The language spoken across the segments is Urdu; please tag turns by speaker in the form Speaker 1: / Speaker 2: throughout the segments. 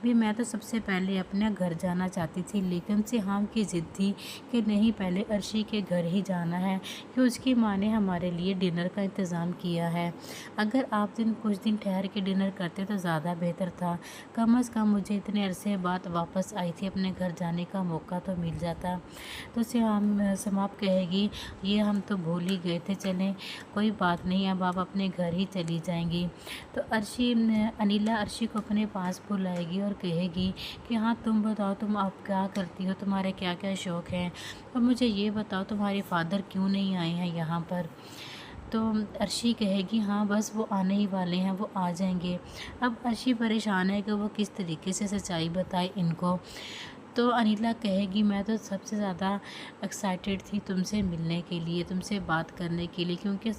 Speaker 1: بھی میں تو سب سے پہلے اپنا گھر جانا چاہتی تھی، لیکن سیہام کی ضد تھی کہ نہیں، پہلے عرشی کے گھر ہی جانا ہے کہ اس کی ماں نے ہمارے لیے ڈنر کا انتظام کیا ہے۔ اگر آپ کچھ دن ٹھہر کے ڈنر کرتے تو زیادہ بہتر تھا، کم از کم مجھے اتنے عرصے بعد واپس آئی تھی، اپنے گھر جانے کا موقع تو مل جاتا۔ تو سماپ کہے گی یہ ہم تو بھول ہی گئے تھے، چلیں کوئی بات نہیں، اب آپ اپنے گھر ہی چلی جائیں گی۔ تو انیلا عرشی کو اپنے پاس بلائے گی اور کہے گی کہ ہاں تم بتاؤ، تم آپ کیا کرتی ہو، تمہارے کیا کیا شوق ہیں، اور مجھے یہ بتاؤ تمہارے فادر کیوں نہیں آئے ہیں یہاں پر۔ تو عرشی کہے گی ہاں بس وہ آنے ہی والے ہیں، وہ آ جائیں گے۔ اب عرشی پریشان ہے کہ وہ کس طریقے سے سچائی بتائے ان کو۔ تو انیلا کہے گی میں تو سب سے زیادہ ایکسائٹیڈ تھی تم سے ملنے کے لیے، تم سے بات کرنے کے لیے، کیونکہ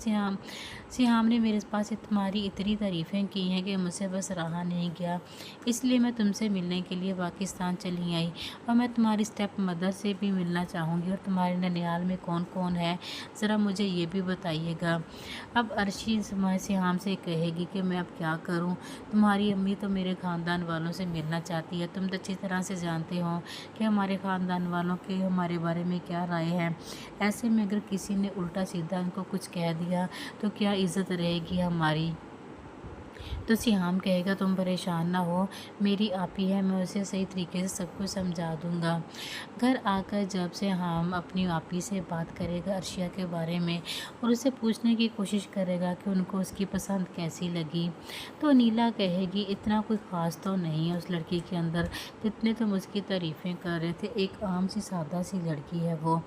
Speaker 1: سیہام نے میرے پاس تمہاری اتنی تعریفیں کی ہیں کہ مجھ سے بس رہا نہیں گیا، اس لیے میں تم سے ملنے کے لیے پاکستان چلی آئی، اور میں تمہاری اسٹیپ مدر سے بھی ملنا چاہوں گی، اور تمہارے ننیال میں کون کون ہے ذرا مجھے یہ بھی بتائیے گا۔ اب عرشی سیہام سے کہے گی کہ میں اب کیا کروں، تمہاری امی تو میرے خاندان والوں سے ملنا چاہتی ہے، تم تو اچھی طرح سے جانتے ہو کہ ہمارے خاندان والوں کے ہمارے بارے میں کیا رائے ہے، ایسے میں اگر کسی نے الٹا سیدھا ان کو کچھ کہہ دیا تو کیا عزت رہے گی ہماری۔ تو سیہام کہے گا تم پریشان نہ ہو، میری آپی ہے، میں اسے صحیح طریقے سے سب کچھ سمجھا دوں گا۔ گھر آ کر جب سیہام اپنی آپی سے بات کرے گا عرشیہ کے بارے میں، اور اسے پوچھنے کی کوشش کرے گا کہ ان کو اس کی پسند کیسی لگی، تو انیلا کہے گی اتنا کوئی خاص تو نہیں ہے اس لڑکی کے اندر جتنے تم اس کی تعریفیں کر رہے تھے، ایک عام سی سادہ سی لڑکی ہے وہ۔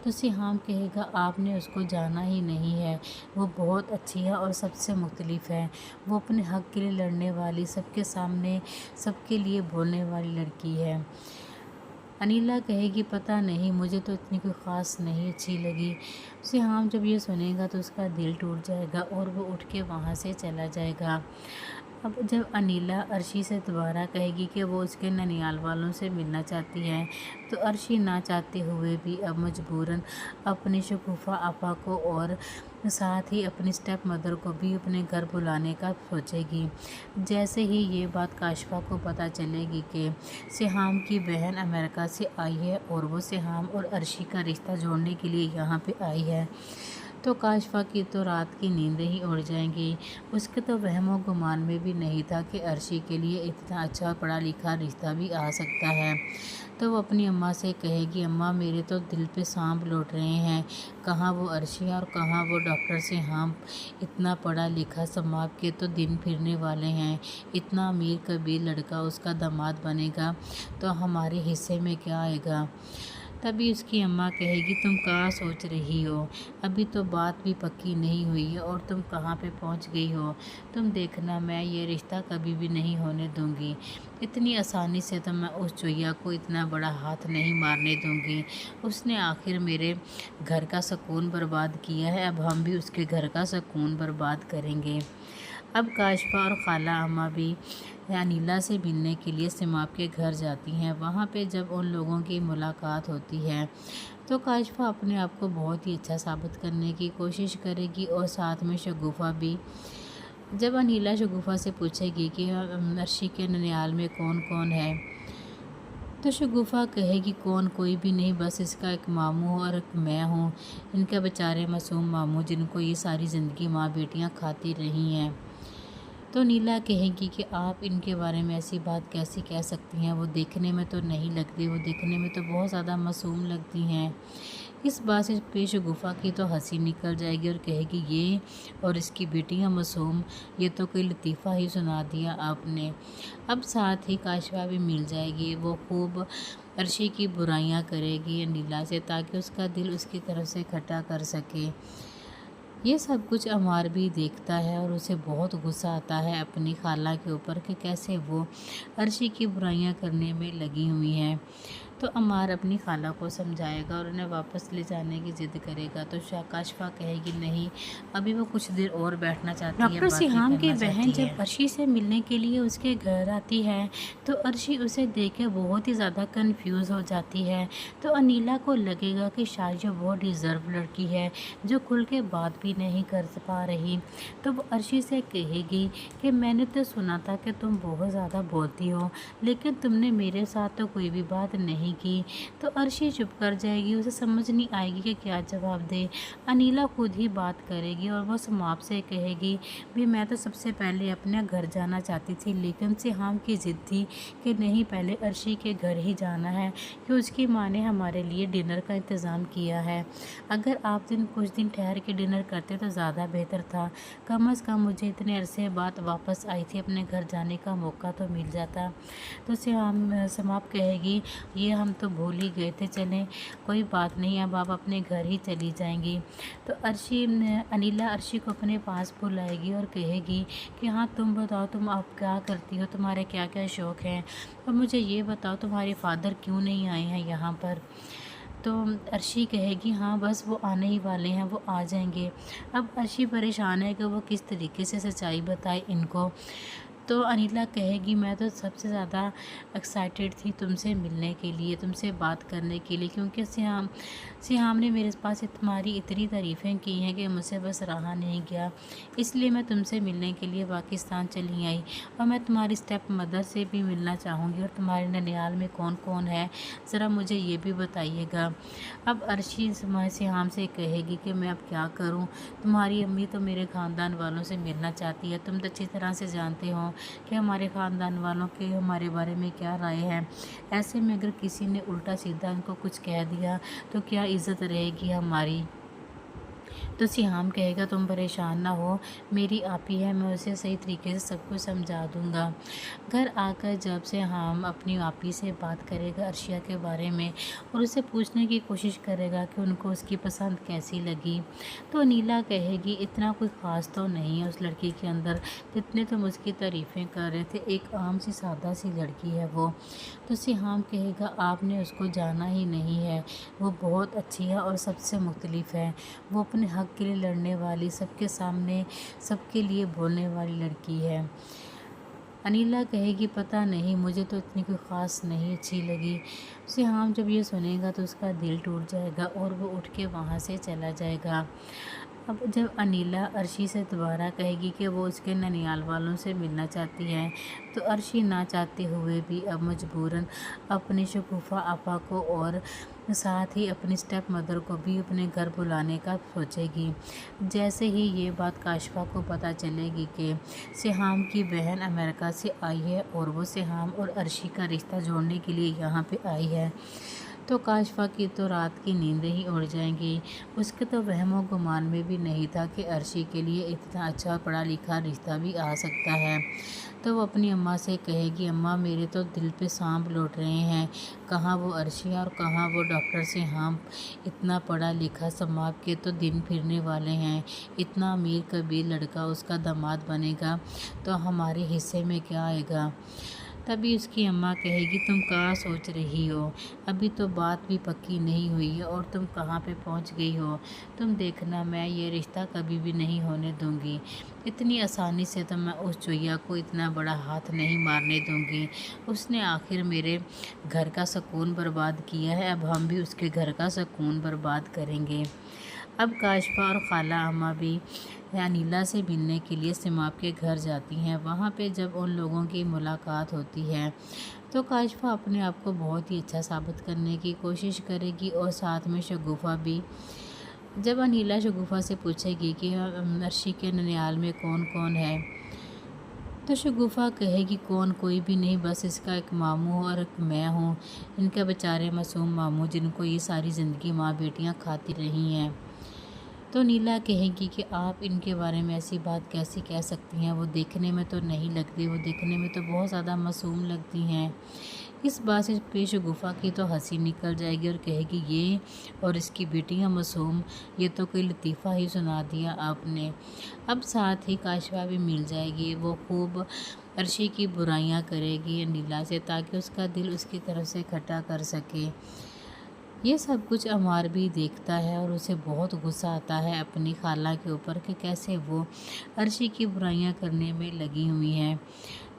Speaker 1: تو سیہام کہے گا آپ نے اس کو جانا ہی نہیں ہے، وہ بہت اچھی ہے اور سب سے مختلف ہے، وہ اپنے حق کے لیے لڑنے والی، سب کے سامنے سب کے لیے بولنے والی لڑکی ہے۔ انیلا کہے گی پتہ نہیں، مجھے تو اتنی کوئی خاص نہیں اچھی لگی۔ سیہام جب یہ سنے گا تو اس کا دل ٹوٹ جائے گا اور وہ اٹھ کے وہاں سے چلا جائے گا۔ اب جب انیلا عرشی سے دوبارہ کہے گی کہ وہ اس کے ننیال والوں سے ملنا چاہتی ہے، تو عرشی نہ چاہتے ہوئے بھی اب مجبوراً اپنی شگوفہ آپا کو اور ساتھ ہی اپنی اسٹیپ مدر کو بھی اپنے گھر بلانے کا سوچے گی۔ جیسے ہی یہ بات کاشفا کو پتہ چلے گی کہ سیہام کی بہن امریکہ سے آئی ہے اور وہ سیہام اور عرشی کا رشتہ جوڑنے کے لیے یہاں پہ آئی ہے، تو کاشفا کی تو رات کی نیندیں ہی اڑ جائیں گی۔ اس کے تو وہم و گمان میں بھی نہیں تھا کہ عرشی کے لیے اتنا اچھا پڑھا لکھا رشتہ بھی آ سکتا ہے۔ تو وہ اپنی اماں سے کہے گی اماں میرے تو دل پہ سانپ لوٹ رہے ہیں، کہاں وہ عرشی اور کہاں وہ ڈاکٹر سیہام، اتنا پڑھا لکھا سماپ کے تو دن پھرنے والے ہیں، اتنا امیر کبیر لڑکا اس کا داماد بنے گا تو ہمارے حصے میں کیا آئے گا۔ تبھی اس کی اماں کہے گی تم کہاں سوچ رہی ہو، ابھی تو بات بھی پکی نہیں ہوئی ہے اور تم کہاں پہ پہنچ گئی ہو، تم دیکھنا میں یہ رشتہ کبھی بھی نہیں ہونے دوں گی، اتنی آسانی سے تو میں اس چوہیا کو اتنا بڑا ہاتھ نہیں مارنے دوں گی، اس نے آخر میرے گھر کا سکون برباد کیا ہے، اب ہم بھی اس کے گھر کا سکون برباد کریں گے۔ اب کاشفا اور خالہ اماں بھی انیلا سے ملنے کے لیے سماپ کے گھر جاتی ہیں۔ وہاں پہ جب ان لوگوں کی ملاقات ہوتی ہے تو کاشفا اپنے آپ کو بہت ہی اچھا ثابت کرنے کی کوشش کرے گی اور ساتھ میں شگوفہ بھی۔ جب انیلا شگوفہ سے پوچھے گی کہ عرشی کے ننیال میں کون کون ہے، تو شگوفہ کہے گی کون، کوئی بھی نہیں، بس اس کا ایک ماموں اور ایک میں ہوں، ان کے بیچارے معصوم ماموں جن کو یہ ساری زندگی ماں بیٹیاں کھاتی رہی ہیں۔ تو نیلا کہے گی کہ آپ ان کے بارے میں ایسی بات کیسی کہہ سکتی ہیں، وہ دیکھنے میں تو نہیں لگتی، وہ دیکھنے میں تو بہت زیادہ معصوم لگتی ہیں۔ اس بات سے پیش شگوفہ کی تو ہنسی نکل جائے گی اور کہے گی یہ اور اس کی بیٹیاں معصوم، یہ تو کوئی لطیفہ ہی سنا دیا آپ نے۔ اب ساتھ ہی کاشفا بھی مل جائے گی، وہ خوب عرشی کی برائیاں کرے گی نیلا سے تاکہ اس کا دل اس کی طرف سے کھٹا کر سکے۔ یہ سب کچھ عمار بھی دیکھتا ہے اور اسے بہت غصہ آتا ہے اپنی خالہ کے اوپر کہ کیسے وہ عرشی کی برائیاں کرنے میں لگی ہوئی ہیں۔ تو تو عمار اپنی خالہ کو سمجھائے گا اور انہیں واپس لے جانے کی ضد کرے گا، تو کاشفہ کہے گی نہیں، ابھی وہ کچھ دیر اور بیٹھنا چاہتی ہے،
Speaker 2: ڈاکٹر
Speaker 1: باتیں
Speaker 2: سیہام کی
Speaker 1: کرنا
Speaker 2: بہن
Speaker 1: چاہتی
Speaker 2: جب
Speaker 1: ہے۔
Speaker 2: عرشی سے ملنے کے لیے اس کے گھر آتی ہے تو عرشی اسے دیکھ کے بہت ہی زیادہ کنفیوز ہو جاتی ہے۔ تو انیلا کو لگے گا کہ شاید بہت ڈیزرو لڑکی ہے جو کھل کے بات بھی نہیں کر پا رہی، تو وہ عرشی سے کہے گی کہ میں نے تو سنا تھا کہ تم بہت زیادہ بولتی ہو، لیکن تم نے میرے ساتھ تو کوئی بھی بات نہیں کی۔ تو عرشی چپ کر جائے گی، اسے سمجھ نہیں آئے گی کہ کیا جواب دے۔ انیلا خود ہی بات کرے گی اور وہ سماپ سے کہے گی بھی میں تو سب سے پہلے اپنے گھر جانا چاہتی تھی، لیکن سیہام کی ضد تھی کہ نہیں، پہلے عرشی کے گھر ہی جانا ہے کہ اس کی ماں نے ہمارے لیے ڈنر کا انتظام کیا ہے۔ اگر آپ کچھ دن ٹھہر کے ڈنر کرتے تو زیادہ بہتر تھا، کم از کم مجھے اتنے عرصے بعد واپس آئی تھی، اپنے گھر جانے کا موقع تو مل جاتا۔ تو سماپ کہے گی یہ ہم تو بھول ہی گئے تھے، چلیں کوئی بات نہیں، اب آپ اپنے گھر ہی چلی جائیں گی۔ تو انیلا عرشی کو اپنے پاس بلائے گی اور کہے گی کہ ہاں تم بتاؤ، تم آپ کیا کرتی ہو، تمہارے کیا کیا شوق ہیں، اور مجھے یہ بتاؤ تمہارے فادر کیوں نہیں آئے ہیں یہاں پر۔ تو عرشی کہے گی ہاں بس وہ آنے ہی والے ہیں، وہ آ جائیں گے۔ اب عرشی پریشان ہے کہ وہ کس طریقے سے سچائی بتائے ان کو۔ تو انیلا کہے گی میں تو سب سے زیادہ ایکسائٹیڈ تھی تم سے ملنے کے لیے، تم سے بات کرنے کے لیے، کیونکہ سیہام نے میرے پاس تمہاری اتنی تعریفیں کی ہیں کہ مجھ سے بس رہا نہیں گیا، اس لیے میں تم سے ملنے کے لیے پاکستان چلی آئی، اور میں تمہاری اسٹیپ مدر سے بھی ملنا چاہوں گی، اور تمہارے ننیال میں کون کون ہے ذرا مجھے یہ بھی بتائیے گا۔ اب عرشی سیہام سے کہے گی کہ میں اب کیا کروں، تمہاری امی تو میرے خاندان والوں سے ملنا چاہتی ہے، تم تو اچھی طرح سے جانتے ہو کہ ہمارے خاندان والوں کے ہمارے بارے میں کیا رائے ہے، ایسے میں اگر کسی نے الٹا سیدھا ان کو کچھ کہہ دیا تو کیا عزت رہے گی ہماری۔ تو سیہام کہے گا تم پریشان نہ ہو، میری آپی ہے، میں اسے صحیح طریقے سے سب کچھ سمجھا دوں گا۔ گھر آ کر جب سیہام اپنی آپی سے بات کرے گا عرشیہ کے بارے میں اور اسے پوچھنے کی کوشش کرے گا کہ ان کو اس کی پسند کیسی لگی، تو انیلا کہے گی اتنا کوئی خاص تو نہیں ہے اس لڑکی کے اندر جتنے تم اس کی تعریفیں کر رہے تھے، ایک عام سی سادہ سی لڑکی ہے وہ۔ تو سیہام کہے گا آپ نے اس کو جانا ہی نہیں ہے، وہ بہت اچھی ہے اور سب سے مختلف ہے، وہ اپنے حق کے لیے لڑنے والی، سب کے سامنے سب کے لیے بولنے والی لڑکی ہے۔ انیلا کہے گی پتہ نہیں، مجھے تو اتنی کوئی خاص نہیں اچھی لگی۔ سیہام جب یہ سنے گا تو اس کا دل ٹوٹ جائے گا اور وہ اٹھ کے وہاں سے چلا جائے گا۔ اب جب انیلا عرشی سے دوبارہ کہے گی کہ وہ اس کے ننیال والوں سے ملنا چاہتی ہے، تو عرشی نہ چاہتے ہوئے بھی اب مجبوراً اپنی شگوفہ آپا کو اور ساتھ ہی اپنی اسٹیپ مدر کو بھی اپنے گھر بلانے کا سوچے گی۔ جیسے ہی یہ بات کاشفہ کو پتہ چلے گی کہ سیہام کی بہن امریکہ سے آئی ہے اور وہ سیہام اور عرشی کا رشتہ جوڑنے کے لیے یہاں پہ آئی ہے، تو کاشفہ کی تو رات کی نیندیں ہی اڑ جائیں گی۔ اس کے تو وہم و گمان میں بھی نہیں تھا کہ عرشی کے لیے اتنا اچھا پڑھا لکھا رشتہ بھی آ سکتا ہے۔ تو وہ اپنی اماں سے کہے گی اماں میرے تو دل پہ سانپ لوٹ رہے ہیں، کہاں وہ عرشی اور کہاں وہ ڈاکٹر سیہام، اتنا پڑھا لکھا سماپ کے تو دن پھرنے والے ہیں، اتنا امیر کبیر لڑکا اس کا داماد بنے گا تو ہمارے حصے میں کیا آئے گا۔ تبھی اس کی اماں کہے گی تم کیا سوچ رہی ہو، ابھی تو بات بھی پکی نہیں ہوئی ہے اور تم کہاں پہ پہنچ گئی ہو، تم دیکھنا میں یہ رشتہ کبھی بھی نہیں ہونے دوں گی، اتنی آسانی سے تو میں اس چوہیا کو اتنا بڑا ہاتھ نہیں مارنے دوں گی، اس نے آخر میرے گھر کا سکون برباد کیا ہے، اب ہم بھی اس کے گھر کا سکون برباد کریں گے۔ اب کاشفہ اور خالہ اماں بھی انیلا سے ملنے کے لیے سماپ کے گھر جاتی ہیں۔ وہاں پہ جب ان لوگوں کی ملاقات ہوتی ہے تو کاشفہ اپنے آپ کو بہت ہی اچھا ثابت کرنے کی کوشش کرے گی اور ساتھ میں شگوفہ بھی۔ جب انیلا شگوفہ سے پوچھے گی کہ عرشی کے ننیال میں کون کون ہے، تو شگوفہ کہے گی کون، کوئی بھی نہیں، بس اس کا ایک ماموں اور ایک میں ہوں، ان کے بیچارے معصوم ماموں جن کو یہ ساری زندگی ماں بیٹیاں کھاتی رہی ہیں۔ تو نیلا کہے گی کہ آپ ان کے بارے میں ایسی بات کیسی کہہ سکتی ہیں، وہ دیکھنے میں تو نہیں لگتی، وہ دیکھنے میں تو بہت زیادہ معصوم لگتی ہیں،
Speaker 1: اس بات سے شگوفہ کی تو ہنسی نکل جائے گی اور کہے گی یہ اور اس کی بیٹیاں معصوم، یہ تو کوئی لطیفہ ہی سنا دیا آپ نے۔ اب ساتھ ہی کاشفا بھی مل جائے گی، وہ خوب عرشی کی برائیاں کرے گی انیلا سے تاکہ اس کا دل اس کی طرف سے کھٹا کر سکے۔ یہ سب کچھ عمار بھی دیکھتا ہے اور اسے بہت غصہ آتا ہے اپنی خالہ کے اوپر کہ کیسے وہ عرشی کی برائیاں کرنے میں لگی ہوئی ہیں۔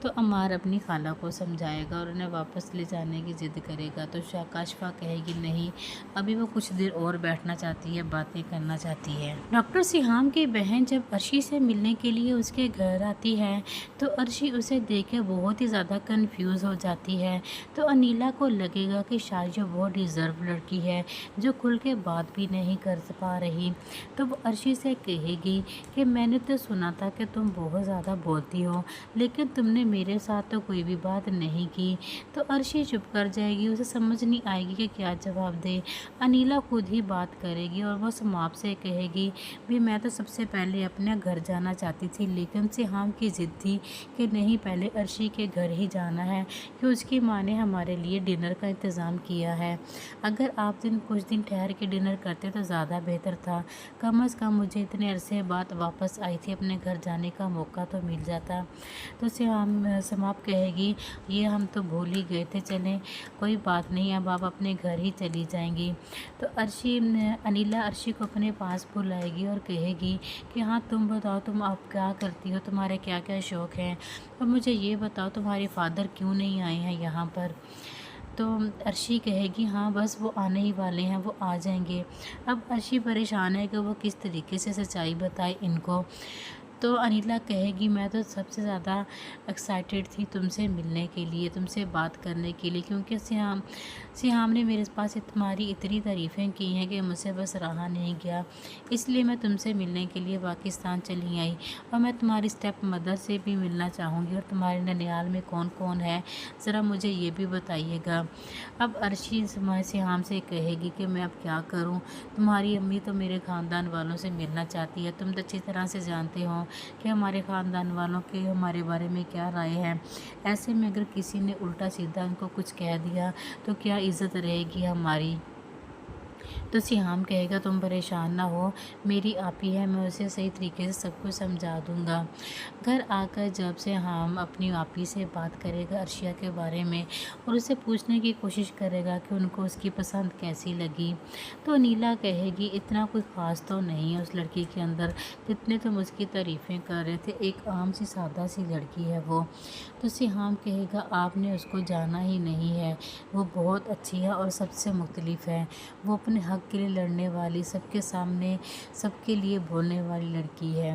Speaker 1: تو عمار اپنی خالہ کو سمجھائے گا اور انہیں واپس لے جانے کی ضد کرے گا، تو کاشفا کہے گی نہیں، ابھی وہ کچھ دیر اور بیٹھنا چاہتی ہے، باتیں کرنا چاہتی ہے۔ ڈاکٹر سیہام کی بہن جب عرشی سے ملنے کے لیے اس کے گھر آتی ہے تو عرشی اسے دیکھ کے بہت ہی زیادہ کنفیوز ہو جاتی ہے۔ تو انیلا کو لگے گا کہ شاید وہ بہت ڈیزرو لڑکی ہے جو کھل کے بات بھی نہیں کر پا رہی، تو وہ عرشی سے کہے گی کہ میں نے تو سنا تھا کہ تم بہت زیادہ بولتی ہو، لیکن تم نے میرے ساتھ تو کوئی بھی بات نہیں کی۔ تو عرشی چپ کر جائے گی، اسے سمجھ نہیں آئے گی کہ کیا جواب دے۔ انیلا خود ہی بات کرے گی اور وہ سماپ سے کہے گی بھی میں تو سب سے پہلے اپنے گھر جانا چاہتی تھی، لیکن سیہام کی ضد تھی کہ نہیں، پہلے عرشی کے گھر ہی جانا ہے کہ اس کی ماں نے ہمارے لیے ڈنر کا انتظام کیا ہے۔ اگر آپ کچھ دن ٹھہر کے ڈنر کرتے تو زیادہ بہتر تھا، کم از کم مجھے اتنے عرصے بعد واپس آئی تھی، اپنے گھر جانے کا موقع تو مل جاتا۔ تو سماپ کہے گی یہ ہم تو بھول ہی گئے تھے، چلیں کوئی بات نہیں، اب آپ اپنے گھر ہی چلی جائیں گی۔ تو انیلا عرشی کو اپنے پاس بلائے گی اور کہے گی کہ ہاں تم بتاؤ، تم آپ کیا کرتی ہو، تمہارے کیا کیا شوق ہیں، اور مجھے یہ بتاؤ تمہارے فادر کیوں نہیں آئے ہیں یہاں پر۔ تو عرشی کہے گی ہاں بس وہ آنے ہی والے ہیں، وہ آ جائیں گے۔ اب عرشی پریشان ہے کہ وہ کس طریقے سے سچائی بتائے ان کو۔ تو انیلا کہے گی میں تو سب سے زیادہ ایکسائٹیڈ تھی تم سے ملنے کے لیے، تم سے بات کرنے کے لیے، کیونکہ سیہام نے میرے پاس تمہاری اتنی تعریفیں کی ہیں کہ مجھ سے بس رہا نہیں گیا، اس لیے میں تم سے ملنے کے لیے پاکستان چلی آئی، اور میں تمہاری اسٹیپ مدر سے بھی ملنا چاہوں گی، اور تمہارے ننیال میں کون کون ہے ذرا مجھے یہ بھی بتائیے گا۔ اب عرشی سیہام سے کہے گی کہ میں اب کیا کروں، تمہاری امی تو میرے خاندان والوں سے ملنا چاہتی ہے، تم تو اچھی طرح سے جانتے ہو کہ ہمارے خاندان والوں کے ہمارے بارے میں کیا رائے ہے، ایسے میں اگر کسی نے الٹا سیدھا ان کو کچھ کہہ دیا تو کیا عزت رہے گی ہماری۔ تو سیہام کہے گا تم پریشان نہ ہو، میری آپی ہے، میں اسے صحیح طریقے سے سب کچھ سمجھا دوں گا۔ گھر آ کر جب سیہام اپنی آپی سے بات کرے گا عرشیہ کے بارے میں اور اسے پوچھنے کی کوشش کرے گا کہ ان کو اس کی پسند کیسی لگی، تو انیلا کہے گی اتنا کوئی خاص تو نہیں ہے اس لڑکی کے اندر جتنے تم اس کی تعریفیں کر رہے تھے، ایک عام سی سادہ سی لڑکی ہے وہ۔ تو سیہام کہے گا آپ نے اس کو جانا ہی نہیں ہے، وہ بہت اچھی ہے اور سب سے مختلف ہے، وہ اپنے حق کے لیے لڑنے والی، سب کے سامنے سب کے لیے بولنے والی لڑکی ہے۔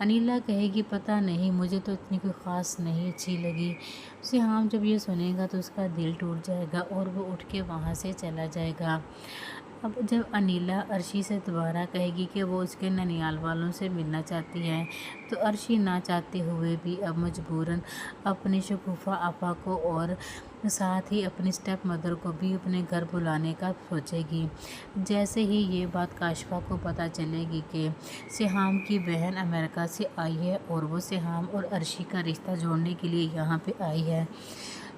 Speaker 1: انیلا کہے گی پتہ نہیں، مجھے تو اتنی کوئی خاص نہیں اچھی لگی۔ سیہام جب یہ سنے گا تو اس کا دل ٹوٹ جائے گا اور وہ اٹھ کے وہاں سے چلا جائے گا۔ اب جب انیلا عرشی سے دوبارہ کہے گی کہ وہ اس کے ننیال والوں سے ملنا چاہتی ہے تو عرشی نہ چاہتے ہوئے بھی اب مجبوراً اپنی شگوفہ آپا کو اور ساتھ ہی اپنی اسٹیپ مدر کو بھی اپنے گھر بلانے کا سوچے گی۔ جیسے ہی یہ بات کاشفا کو پتہ چلے گی کہ سیہام کی بہن امریکہ سے آئی ہے اور وہ سیہام اور عرشی کا رشتہ جوڑنے کے لیے یہاں پہ آئی ہے،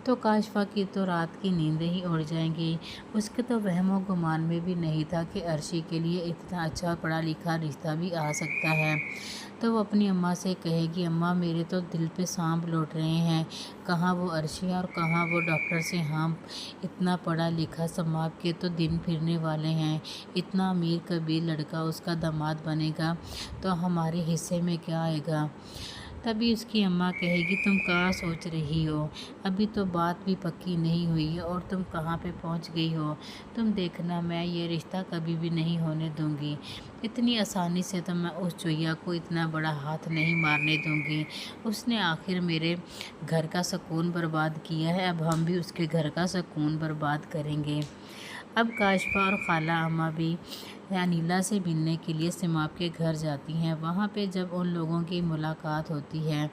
Speaker 1: تو کاشفا کی تو رات کی نیندیں ہی اڑ جائیں گی۔ اس کے تو وہم و گمان میں بھی نہیں تھا کہ عرشی کے لیے اتنا اچھا اور پڑھا لکھا رشتہ بھی آ سکتا ہے۔ تو وہ اپنی اماں سے کہے گی اماں میرے تو دل پہ سانپ لوٹ رہے ہیں، کہاں وہ عرشی اور کہاں وہ ڈاکٹر سیہام، اتنا پڑھا لکھا سماپ کے تو دن پھرنے والے ہیں، اتنا امیر کبیر لڑکا اس کا داماد بنے گا تو ہمارے حصے میں کیا آئے گا۔ تبھی اس کی اماں کہے گی تم کہاں سوچ رہی ہو، ابھی تو بات بھی پکی نہیں ہوئی ہے اور تم کہاں پہ پہنچ گئی ہو، تم دیکھنا میں یہ رشتہ کبھی بھی نہیں ہونے دوں گی، اتنی آسانی سے تو میں اس چوہیا کو اتنا بڑا ہاتھ نہیں مارنے دوں گی، اس نے آخر میرے گھر کا سکون برباد کیا ہے، اب ہم بھی اس کے گھر کا سکون برباد کریں گے۔ اب کاشفا اور خالہ اماں بھی انیلا سے ملنے کے لیے سماپ کے گھر جاتی ہیں۔ وہاں پہ جب ان لوگوں کی ملاقات ہوتی ہے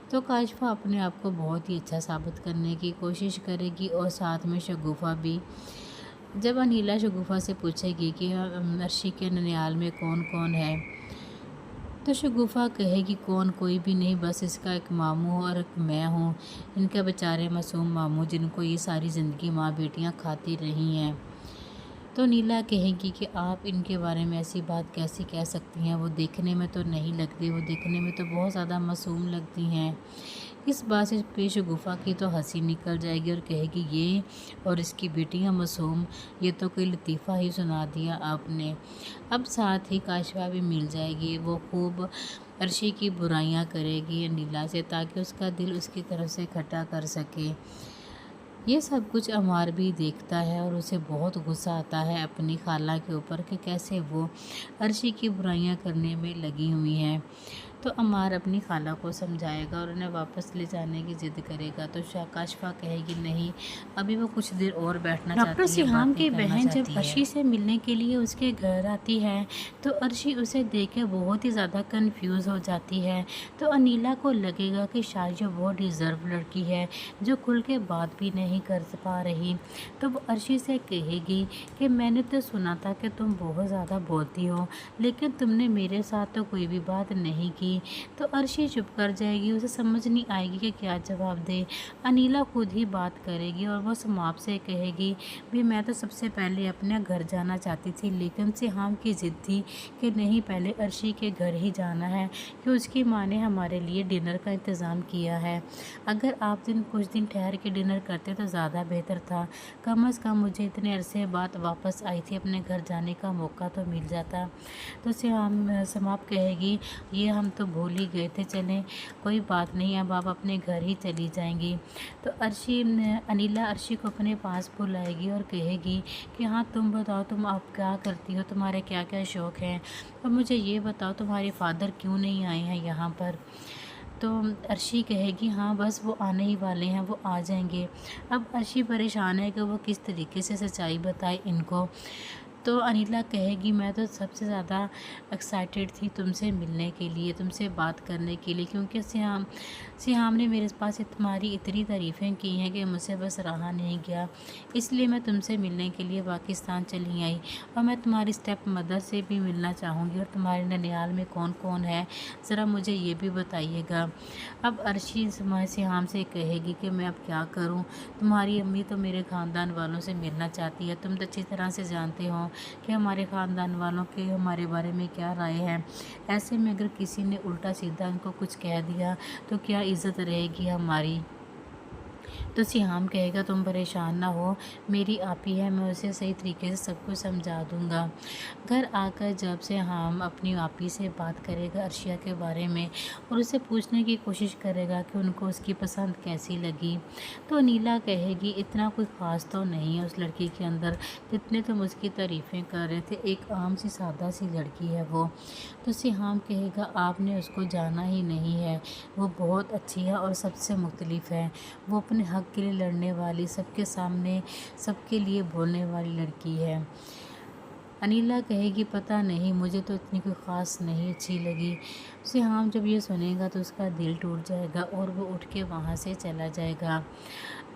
Speaker 1: تو کاشفا اپنے آپ کو بہت ہی اچھا ثابت کرنے کی کوشش کرے گی اور ساتھ میں شگوفہ بھی۔ جب انیلا شگوفہ سے پوچھے گی کہ عرشی کے ننیال میں کون کون ہے تو شگوفہ کہے گی کون، کوئی بھی نہیں، بس اس کا ایک ماموں اور ایک میں ہوں، ان کے بیچارے معصوم ماموں جن کو یہ ساری زندگی ماں بیٹیاں کھاتی رہی ہیں۔ تو نیلا کہے گی کہ آپ ان کے بارے میں ایسی بات کیسی کہہ سکتی ہیں، وہ دیکھنے میں تو نہیں لگتی، وہ دیکھنے میں تو بہت زیادہ معصوم لگتی ہیں۔ اس بات سے شگوفہ کی تو ہنسی نکل جائے گی اور کہے گی یہ اور اس کی بیٹیاں معصوم، یہ تو کوئی لطیفہ ہی سنا دیا آپ نے۔ اب ساتھ ہی کاشفا بھی مل جائے گی، وہ خوب عرشی کی برائیاں کرے گی انیلا سے تاکہ اس کا دل اس کی طرف سے کھٹا کر سکے۔ یہ سب کچھ عمار بھی دیکھتا ہے اور اسے بہت غصہ آتا ہے اپنی خالہ کے اوپر کہ کیسے وہ عرشی کی برائیاں کرنے میں لگی ہوئی ہیں۔ تو عمار اپنی خالہ کو سمجھائے گا اور انہیں واپس لے جانے کی ضد کرے گا، تو کاشفا کہے گی نہیں، ابھی وہ کچھ دیر اور بیٹھنا
Speaker 2: ڈاکٹر
Speaker 1: چاہتی ہے،
Speaker 2: سیہام
Speaker 1: باتیں
Speaker 2: کی
Speaker 1: کرنا
Speaker 2: بہن جب
Speaker 1: چاہتی ہے۔
Speaker 2: عرشی سے ملنے کے لیے اس کے گھر آتی ہے تو عرشی اسے دیکھ کے بہت ہی زیادہ کنفیوز ہو جاتی ہے۔ تو انیلا کو لگے گا کہ شاید یہ بہت ڈیزرو لڑکی ہے جو کھل کے بات بھی نہیں کر پا رہی۔ تو وہ عرشی سے کہے گی کہ میں نے تو سنا تھا کہ تم بہت زیادہ بولتی ہو، لیکن تم نے میرے ساتھ تو کوئی بھی بات نہیں کی۔ تو عرشی چپ کر جائے گی، اسے سمجھ نہیں آئے گی کہ کیا جواب دے۔ انیلا خود ہی بات کرے گی اور وہ سماپ سے کہے گی بھی میں تو سب سے پہلے اپنے گھر جانا چاہتی تھی، لیکن سیہام کی ضد تھی کہ نہیں، پہلے عرشی کے گھر ہی جانا ہے کہ اس کی ماں نے ہمارے لیے ڈنر کا انتظام کیا ہے۔ اگر آپ کچھ دن ٹھہر کے ڈنر کرتے تو زیادہ بہتر تھا، کم از کم مجھے اتنے عرصے بعد واپس آئی تھی، اپنے گھر جانے کا موقع تو مل جاتا۔ تو سماپ کہے گی یہ ہم تو بھول ہی گئے تھے، چلیں کوئی بات نہیں، اب آپ اپنے گھر ہی چلی جائیں گی۔ تو انیلا عرشی کو اپنے پاس بلائے گی اور کہے گی کہ ہاں تم بتاؤ، تم آپ کیا کرتی ہو، تمہارے کیا کیا شوق ہیں، اور مجھے یہ بتاؤ تمہارے فادر کیوں نہیں آئے ہیں یہاں پر۔ تو عرشی کہے گی ہاں بس وہ آنے ہی والے ہیں، وہ آ جائیں گے۔ اب عرشی پریشان ہے کہ وہ کس طریقے سے سچائی بتائے ان کو۔ تو انیلا کہے گی میں تو سب سے زیادہ ایکسائٹیڈ تھی تم سے ملنے کے لیے، تم سے بات کرنے کے لیے، کیونکہ سیہام نے میرے پاس تمہاری اتنی تعریفیں کی ہیں کہ مجھ سے بس رہا نہیں گیا، اس لیے میں تم سے ملنے کے لیے پاکستان چلی آئی، اور میں تمہاری اسٹیپ مدر سے بھی ملنا چاہوں گی، اور تمہارے ننیال میں کون کون ہے ذرا مجھے یہ بھی بتائیے گا۔ اب عرشی سیہام سے کہے گی کہ میں اب کیا کروں، تمہاری امی تو میرے خاندان والوں سے ملنا چاہتی ہے، تم تو اچھی طرح سے جانتے ہو کہ ہمارے خاندان والوں کے ہمارے بارے میں کیا رائے ہے، ایسے میں اگر کسی نے الٹا سیدھا ان کو کچھ کہہ دیا تو کیا عزت رہے گی ہماری۔ تو سیہام کہے گا تم پریشان نہ ہو، میری آپی ہے، میں اسے صحیح طریقے سے سب کچھ سمجھا دوں گا۔ گھر آ کر جب سیہام اپنی آپی سے بات کرے گا عرشیہ کے بارے میں اور اسے پوچھنے کی کوشش کرے گا کہ ان کو اس کی پسند کیسی لگی، تو نیلا کہے گی اتنا کوئی خاص تو نہیں ہے اس لڑکی کے اندر جتنے تم اس کی تعریفیں کر رہے تھے، ایک عام سی سادہ سی لڑکی ہے وہ۔ تو سیہام کہے گا آپ نے اس کو جانا ہی نہیں ہے، وہ بہت اچھی ہے اور سب سے مختلف ہے، وہ اپنے حق کے لیے لڑنے والی، سب کے سامنے سب کے لیے بولنے والی لڑکی ہے۔ انیلا کہے گی پتہ نہیں، مجھے تو اتنی کوئی خاص نہیں اچھی لگی۔ سیہام جب یہ سنے گا تو اس کا دل ٹوٹ جائے گا اور وہ اٹھ کے وہاں سے چلا جائے گا۔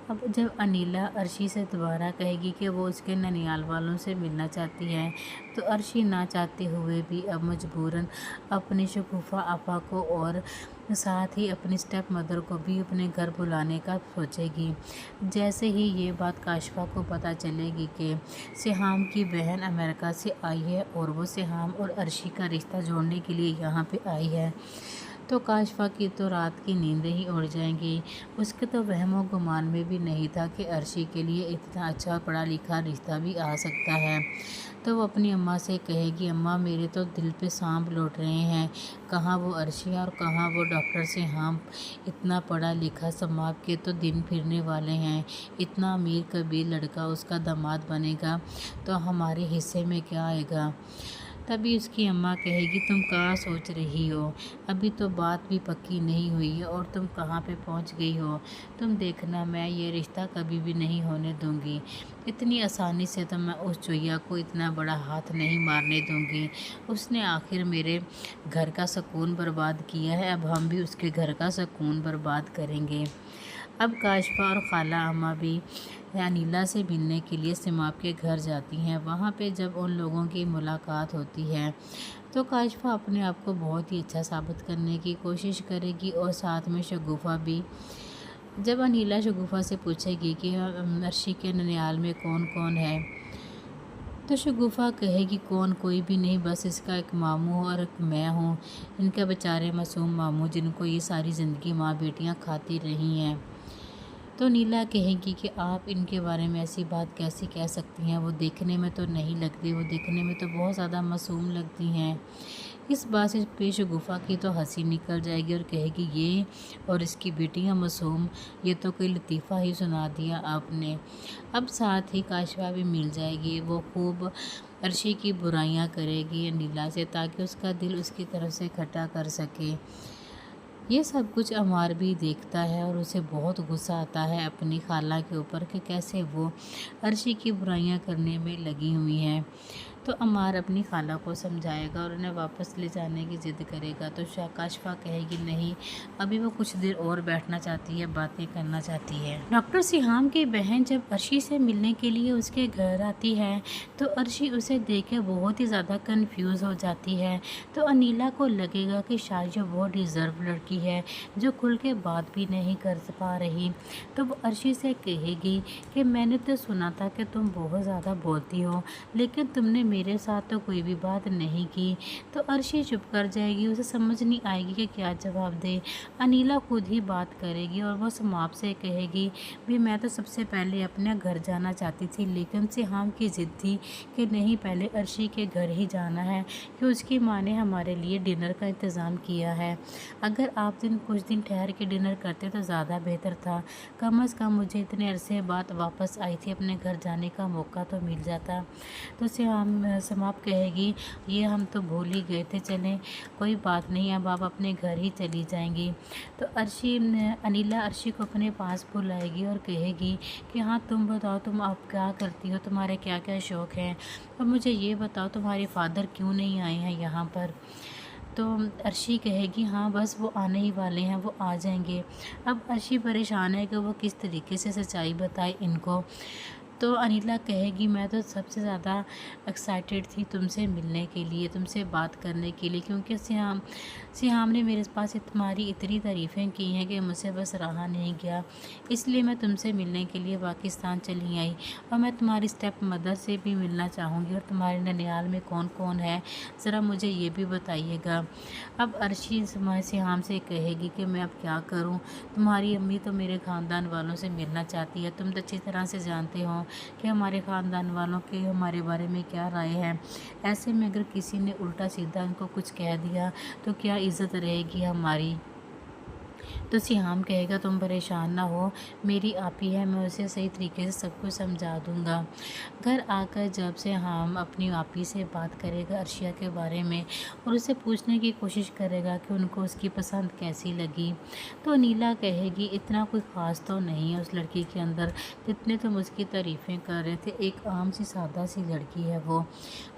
Speaker 2: اب جب انیلا عرشی سے دوبارہ کہے گی کہ وہ اس کے ننیال والوں سے ملنا چاہتی ہے، تو عرشی نہ چاہتے ہوئے بھی اب مجبوراً اپنی شگوفہ آپا کو اور ساتھ ہی اپنی اسٹیپ مدر کو بھی اپنے گھر بلانے کا سوچے گی۔ جیسے ہی یہ بات کاشفا کو پتہ چلے گی کہ سیہام کی بہن امریکہ سے آئی ہے اور وہ سیہام اور عرشی کا رشتہ جوڑنے کے لیے یہاں پہ آئی ہے، تو کاشفا کی تو رات کی نیندیں ہی اڑ جائیں گی۔ اس کے تو وہم و گمان میں بھی نہیں تھا کہ عرشی کے لیے اتنا اچھا پڑھا لکھا رشتہ بھی آ سکتا ہے۔ تو وہ اپنی اماں سے کہے گی اماں میرے تو دل پہ سانپ لوٹ رہے ہیں، کہاں وہ عرشی اور کہاں وہ ڈاکٹر سیہام، اتنا پڑھا لکھا سماپ کے تو دن پھرنے والے ہیں، اتنا امیر کبیر لڑکا اس کا داماد بنے گا تو ہمارے حصے میں کیا آئے گا۔ تبھی اس کی اماں کہے گی تم کیا سوچ رہی ہو، ابھی تو بات بھی پکی نہیں ہوئی ہے اور تم کہاں پہ پہنچ گئی ہو، تم دیکھنا میں یہ رشتہ کبھی بھی نہیں ہونے دوں گی، اتنی آسانی سے تو میں اس چوہیا کو اتنا بڑا ہاتھ نہیں مارنے دوں گی، اس نے آخر میرے گھر کا سکون برباد کیا ہے، اب ہم بھی اس کے گھر کا سکون برباد کریں گے۔ اب کاشفا اور خالہ اماں بھی انیلا سے ملنے کے لیے سماپ کے گھر جاتی ہیں۔ وہاں پہ جب ان لوگوں کی ملاقات ہوتی ہے
Speaker 1: تو کاشفہ اپنے آپ کو بہت ہی اچھا ثابت کرنے کی کوشش کرے گی اور ساتھ میں شگوفہ بھی۔ جب انیلا شگوفہ سے پوچھے گی کہ عرشی کے ننیال میں کون کون ہے تو شگوفہ کہے گی کون، کوئی بھی نہیں، بس اس کا ایک ماموں اور ایک میں ہوں، ان کے بیچارے معصوم ماموں جن کو یہ ساری زندگی ماں بیٹیاں کھاتی رہی ہیں۔ تو نیلا کہے گی کہ آپ ان کے بارے میں ایسی بات کیسی کہہ سکتی ہیں، وہ دیکھنے میں تو نہیں لگتی، وہ دیکھنے میں تو بہت زیادہ معصوم لگتی ہیں۔ اس بات سے پہ شگوفہ کی تو ہنسی نکل جائے گی اور کہے گی یہ اور اس کی بیٹیاں معصوم، یہ تو کوئی لطیفہ ہی سنا دیا آپ نے۔ اب ساتھ ہی کاشفہ بھی مل جائے گی، وہ خوب عرشی کی برائیاں کرے گی انیلا سے تاکہ اس کا دل اس کی طرف سے کھٹا کر سکے۔ یہ سب کچھ عمار بھی دیکھتا ہے اور اسے بہت غصہ آتا ہے اپنی خالہ کے اوپر کہ کیسے وہ عرشی کی برائیاں کرنے میں لگی ہوئی ہیں۔ تو عمار اپنی خالہ کو سمجھائے گا اور انہیں واپس لے جانے کی ضد کرے گا، تو کاشفہ کہے گی نہیں، ابھی وہ کچھ دیر اور بیٹھنا چاہتی ہے، باتیں کرنا چاہتی ہے۔
Speaker 2: ڈاکٹر سیہام کی بہن جب عرشی سے ملنے کے لیے اس کے گھر آتی ہے تو عرشی اسے دیکھ کے بہت ہی زیادہ کنفیوز ہو جاتی ہے۔ تو انیلا کو لگے گا کہ شاید یہ بہت ڈیزرو لڑکی ہے جو کھل کے بات بھی نہیں کر پا رہی، تو وہ عرشی سے کہے گی کہ میں نے تو سنا تھا کہ تم بہت زیادہ بولتی ہو، لیکن تم نے میرے ساتھ تو کوئی بھی بات نہیں کی۔ تو عرشی چپ کر جائے گی، اسے سمجھ نہیں آئے گی کہ کیا جواب دے۔ انیلا خود ہی بات کرے گی اور وہ سماپ سے کہے گی بھی میں تو سب سے پہلے اپنے گھر جانا چاہتی تھی، لیکن سیہام کی ضد تھی کہ نہیں، پہلے عرشی کے گھر ہی جانا ہے کہ اس کی ماں نے ہمارے لیے ڈنر کا انتظام کیا ہے۔ اگر آپ کچھ دن ٹھہر کے ڈنر کرتے تو زیادہ بہتر تھا، کم از کم مجھے اتنے عرصے بعد واپس آئی تھی، اپنے گھر جانے کا موقع تو مل جاتا۔ تو سماپ کہے گی یہ ہم تو بھول ہی گئے تھے، چلیں کوئی بات نہیں، اب آپ اپنے گھر ہی چلی جائیں گی۔ تو انیلا عرشی کو اپنے پاس بلائے گی اور کہے گی کہ ہاں تم بتاؤ، تم آپ کیا کرتی ہو، تمہارے کیا کیا شوق ہیں، اور مجھے یہ بتاؤ تمہارے فادر کیوں نہیں آئے ہیں یہاں پر۔ تو عرشی کہے گی ہاں بس وہ آنے ہی والے ہیں، وہ آ جائیں گے۔ اب عرشی پریشان ہے کہ وہ کس طریقے سے سچائی بتائے ان کو۔ تو انیلا کہے گی میں تو سب سے زیادہ ایکسائٹیڈ تھی تم سے ملنے کے لیے، تم سے بات کرنے کے لیے، کیونکہ سیہام نے میرے پاس تمہاری اتنی تعریفیں کی ہیں کہ مجھ سے بس رہا نہیں گیا، اس لیے میں تم سے ملنے کے لیے پاکستان چلی آئی، اور میں تمہاری اسٹیپ مدر سے بھی ملنا چاہوں گی، اور تمہارے ننیال میں کون کون ہے ذرا مجھے یہ بھی بتائیے گا۔ اب عرشی سیہام سے کہے گی کہ میں اب کیا کروں، تمہاری امی تو میرے خاندان والوں سے ملنا چاہتی ہے، تم تو اچھی طرح سے جانتے ہو کہ ہمارے خاندان والوں کے ہمارے بارے میں کیا رائے ہے، ایسے میں اگر کسی نے الٹا سیدھا ان کو کچھ کہہ دیا تو کیا عزت رہے گی ہماری۔ تو سیہام کہے گا تم پریشان نہ ہو، میری آپی ہے، میں اسے صحیح طریقے سے سب کچھ سمجھا دوں گا۔ گھر آ کر جب سیہام اپنی آپی سے بات کرے گا عرشیہ کے بارے میں اور اسے پوچھنے کی کوشش کرے گا کہ ان کو اس کی پسند کیسی لگی، تو انیلا کہے گی اتنا کوئی خاص تو نہیں ہے اس لڑکی کے اندر جتنے تم اس کی تعریفیں کر رہے تھے، ایک عام سی سادہ سی لڑکی ہے وہ۔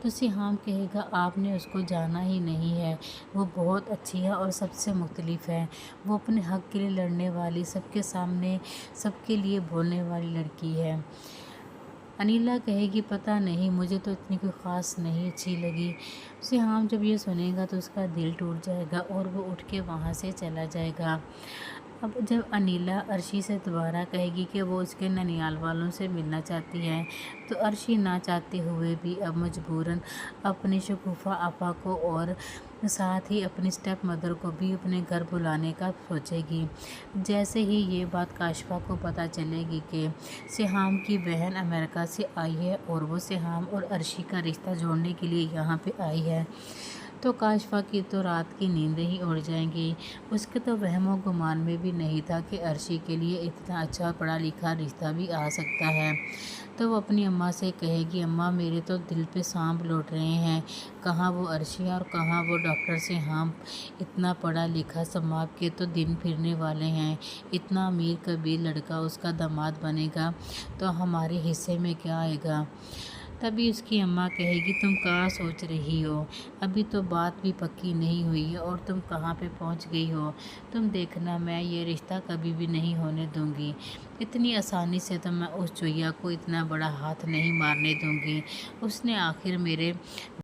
Speaker 2: تو سیہام کہے گا آپ نے اس کو جانا ہی نہیں ہے، وہ بہت اچھی ہے اور سب سے مختلف ہے، وہ اپنے حق کے لیے لڑنے والی، سب کے سامنے سب کے لیے بولنے والی لڑکی ہے۔ انیلا کہے گی پتہ نہیں، مجھے تو اتنی کوئی خاص نہیں اچھی لگی۔ سیہام جب یہ سنے گا تو اس کا دل ٹوٹ جائے گا اور وہ اٹھ کے وہاں سے چلا جائے گا۔ اب جب انیلا عرشی سے دوبارہ کہے گی کہ وہ اس کے ننیال والوں سے ملنا چاہتی ہے تو عرشی نہ چاہتے ہوئے بھی اب مجبوراً اپنی شگوفہ آپا کو اور ساتھ ہی اپنی اسٹیپ مدر کو بھی اپنے گھر بلانے کا سوچے گی۔ جیسے ہی یہ بات کاشفہ کو پتہ چلے گی کہ سیہام کی بہن امریکہ سے آئی ہے اور وہ سیہام اور عرشی کا رشتہ جوڑنے کے لیے یہاں پہ آئی ہے، تو کاشفہ کی تو رات کی نیندیں ہی اڑ جائیں گی۔ اس کے تو وہم و گمان میں بھی نہیں تھا کہ عرشی کے لیے اتنا اچھا پڑھا لکھا رشتہ بھی آ سکتا ہے۔ تو وہ اپنی اماں سے کہے گی اماں میرے تو دل پہ سانپ لوٹ رہے ہیں، کہاں وہ عرشی اور کہاں وہ ڈاکٹر سیہام، اتنا پڑھا لکھا سماپ کے تو دن پھرنے والے ہیں، اتنا امیر کبیر لڑکا اس کا داماد بنے گا تو ہمارے حصے میں کیا آئے گا۔ تبھی اس کی اماں کہے گی تم کہاں سوچ رہی ہو، ابھی تو بات بھی پکی نہیں ہوئی ہے اور تم کہاں پہ پہنچ گئی ہو، تم دیکھنا میں یہ رشتہ کبھی بھی نہیں ہونے دوں گی، اتنی آسانی سے تو میں اس چوہیا کو اتنا بڑا ہاتھ نہیں مارنے دوں گی، اس نے آخر میرے